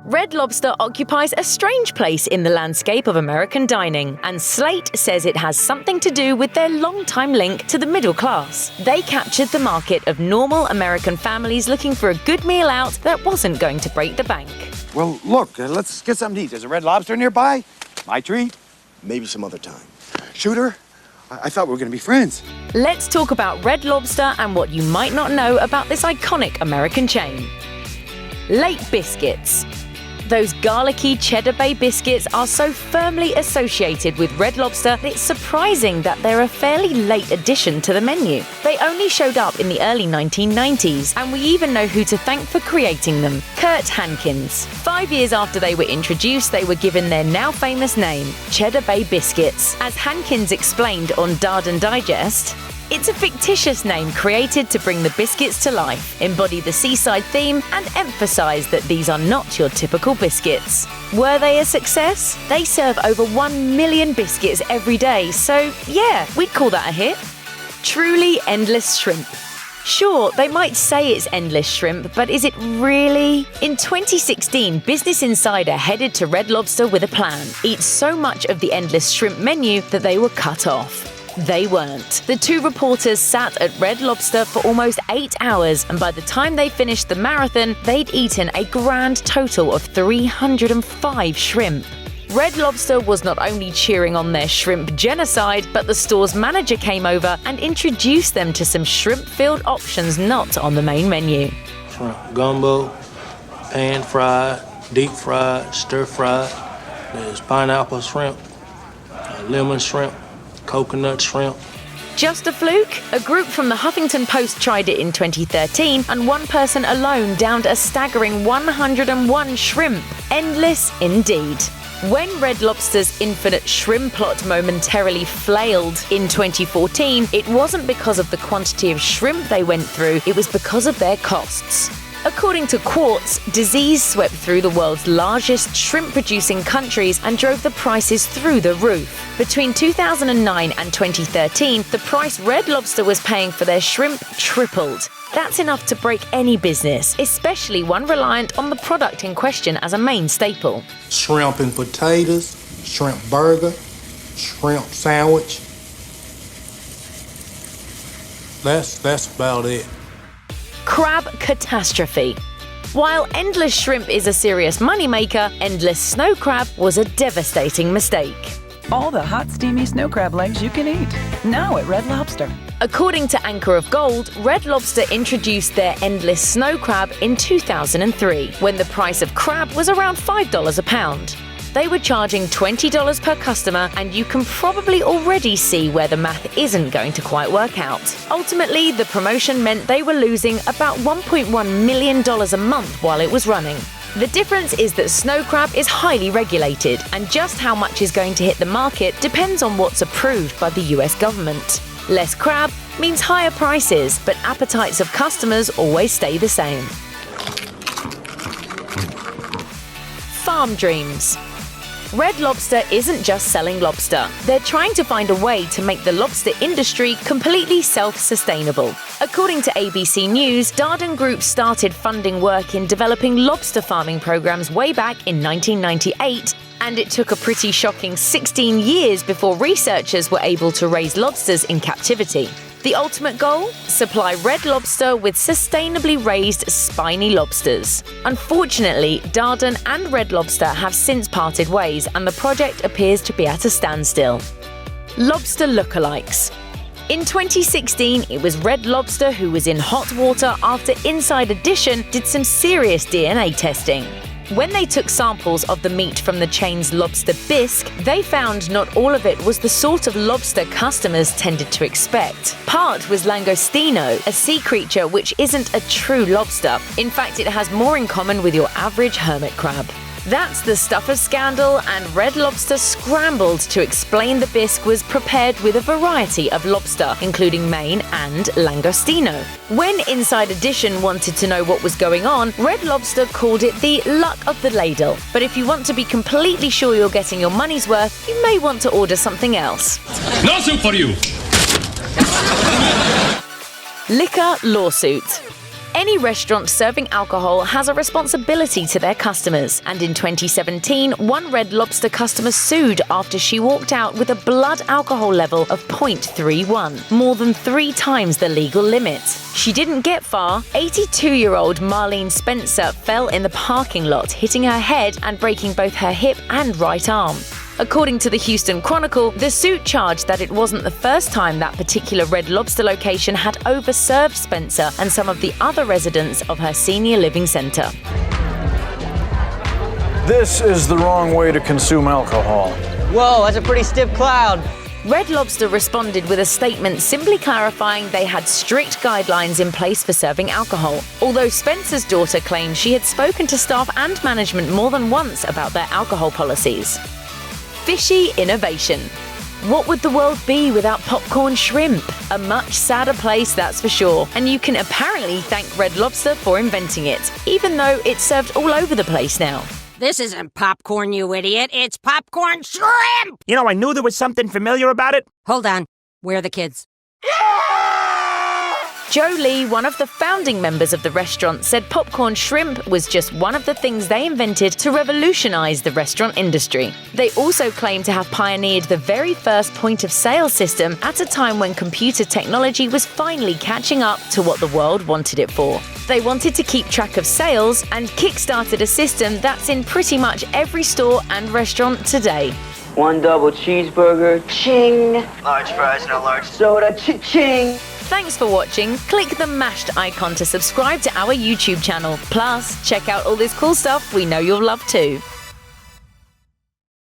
Red Lobster occupies a strange place in the landscape of American dining, and Slate says it has something to do with their long-time link to the middle class. They captured the market of normal American families looking for a good meal out that wasn't going to break the bank. Well, look, let's get something to eat. There's a Red Lobster nearby. My treat. Maybe some other time. Shooter, I thought we were going to be friends. Let's talk about Red Lobster and what you might not know about this iconic American chain. Late Biscuits. Those garlicky Cheddar Bay Biscuits are so firmly associated with Red Lobster that it's surprising that they're a fairly late addition to the menu. They only showed up in the early 1990s, and we even know who to thank for creating them: Kurt Hankins. 5 years after they were introduced, they were given their now famous name, Cheddar Bay Biscuits. As Hankins explained on Darden Digest, "It's a fictitious name created to bring the biscuits to life, embody the seaside theme, and emphasize that these are not your typical biscuits." Were they a success? They serve over 1 million biscuits every day, so yeah, we'd call that a hit. Truly endless shrimp. Sure, they might say it's endless shrimp, but is it really? In 2016, Business Insider headed to Red Lobster with a plan: eat so much of the endless shrimp menu that they were cut off. They weren't. The two reporters sat at Red Lobster for almost 8 hours, and by the time they finished the marathon, they'd eaten a grand total of 305 shrimp. Red Lobster was not only cheering on their shrimp genocide, but the store's manager came over and introduced them to some shrimp-filled options not on the main menu. Shrimp gumbo, pan-fried, deep-fried, stir-fried. There's pineapple shrimp, lemon shrimp, coconut shrimp. Just a fluke? A group from the Huffington Post tried it in 2013, and one person alone downed a staggering 101 shrimp. Endless indeed. When Red Lobster's infinite shrimp plot momentarily flailed in 2014, it wasn't because of the quantity of shrimp they went through, it was because of their costs. According to Quartz, disease swept through the world's largest shrimp-producing countries and drove the prices through the roof. Between 2009 and 2013, the price Red Lobster was paying for their shrimp tripled. That's enough to break any business, especially one reliant on the product in question as a main staple. Shrimp and potatoes, shrimp burger, shrimp sandwich. That's about it. Crab catastrophe. While endless shrimp is a serious moneymaker, endless snow crab was a devastating mistake. All the hot, steamy snow crab legs you can eat. Now at Red Lobster. According to Anchor of Gold, Red Lobster introduced their endless snow crab in 2003, when the price of crab was around $5 a pound. They were charging $20 per customer, and you can probably already see where the math isn't going to quite work out. Ultimately, the promotion meant they were losing about $1.1 million a month while it was running. The difference is that snow crab is highly regulated, and just how much is going to hit the market depends on what's approved by the US government. Less crab means higher prices, but appetites of customers always stay the same. Farm dreams. Red Lobster isn't just selling lobster. They're trying to find a way to make the lobster industry completely self-sustainable. According to ABC News, Darden Group started funding work in developing lobster farming programs way back in 1998, and it took a pretty shocking 16 years before researchers were able to raise lobsters in captivity. The ultimate goal? Supply Red Lobster with sustainably raised spiny lobsters. Unfortunately, Darden and Red Lobster have since parted ways, and the project appears to be at a standstill. Lobster lookalikes. In 2016, it was Red Lobster who was in hot water after Inside Edition did some serious DNA testing. When they took samples of the meat from the chain's lobster bisque, they found not all of it was the sort of lobster customers tended to expect. Part was langostino, a sea creature which isn't a true lobster. In fact, it has more in common with your average hermit crab. That's the stuff of scandal, and Red Lobster scrambled to explain the bisque was prepared with a variety of lobster, including Maine and langostino. When Inside Edition wanted to know what was going on, Red Lobster called it the luck of the ladle. But if you want to be completely sure you're getting your money's worth, you may want to order something else. No soup for you! Liquor lawsuit. Any restaurant serving alcohol has a responsibility to their customers, and in 2017, one Red Lobster customer sued after she walked out with a blood alcohol level of 0.31, more than 3 times the legal limit. She didn't get far. 82-year-old Marlene Spencer fell in the parking lot, hitting her head and breaking both her hip and right arm. According to the Houston Chronicle, the suit charged that it wasn't the first time that particular Red Lobster location had overserved Spencer and some of the other residents of her senior living center. This is the wrong way to consume alcohol. Whoa, that's a pretty stiff cloud. Red Lobster responded with a statement simply clarifying they had strict guidelines in place for serving alcohol, although Spencer's daughter claimed she had spoken to staff and management more than once about their alcohol policies. Fishy innovation. What would the world be without popcorn shrimp? A much sadder place, that's for sure. And you can apparently thank Red Lobster for inventing it, even though it's served all over the place now. This isn't popcorn, you idiot. It's popcorn shrimp! You know, I knew there was something familiar about it. Hold on. Where are the kids? Joe Lee, one of the founding members of the restaurant, said popcorn shrimp was just one of the things they invented to revolutionize the restaurant industry. They also claim to have pioneered the very first point-of-sale system at a time when computer technology was finally catching up to what the world wanted it for. They wanted to keep track of sales and kickstarted a system that's in pretty much every store and restaurant today. 1 double cheeseburger, ching. Large fries and a large soda, ching. Thanks for watching. Click the mashed icon to subscribe to our YouTube channel. Plus, check out all this cool stuff we know you'll love too.